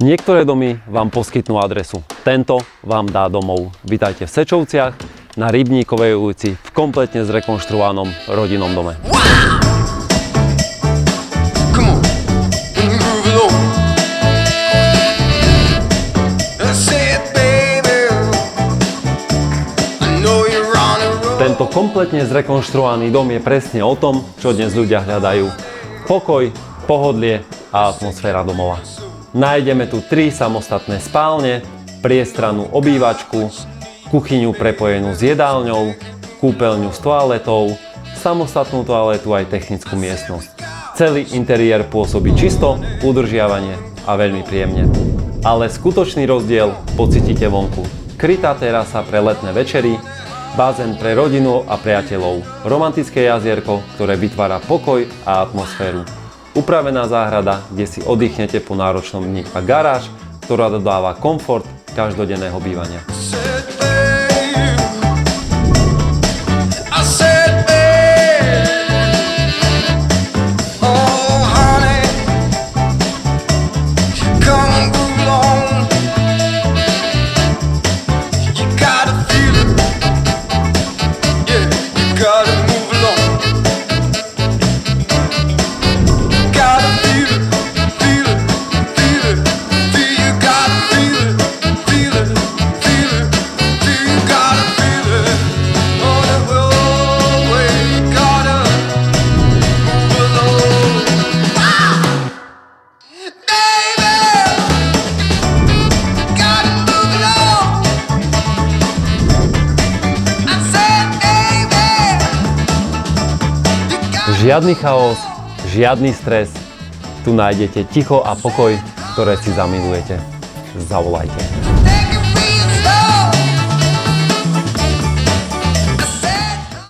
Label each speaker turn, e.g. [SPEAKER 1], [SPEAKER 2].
[SPEAKER 1] Niektoré domy vám poskytnú adresu. Tento vám dá domov. Vítajte v Sečovciach na Rybníkovej ulici v kompletne zrekonštruovanom rodinnom dome. Tento kompletne zrekonštruovaný dom je presne o tom, čo dnes ľudia hľadajú. Pokoj, pohodlie a atmosféra domova. Nájdeme tu 3 samostatné spálne, priestrannú obývačku, kuchyňu prepojenú s jedálňou, kúpeľňu s toaletou, samostatnú toaletu aj technickú miestnosť. Celý interiér pôsobí čisto, udržiavanie a veľmi príjemne. Ale skutočný rozdiel pocítite vonku. Krytá terasa pre letné večery, bazén pre rodinu a priateľov, romantické jazierko, ktoré vytvára pokoj a atmosféru. Upravená záhrada, kde si oddychnete po náročnom dni a garáž, ktorá dodáva komfort každodenného bývania. Žiadny chaos, žiadny stres. Tu nájdete ticho a pokoj, ktoré si zamilujete. Zavolajte.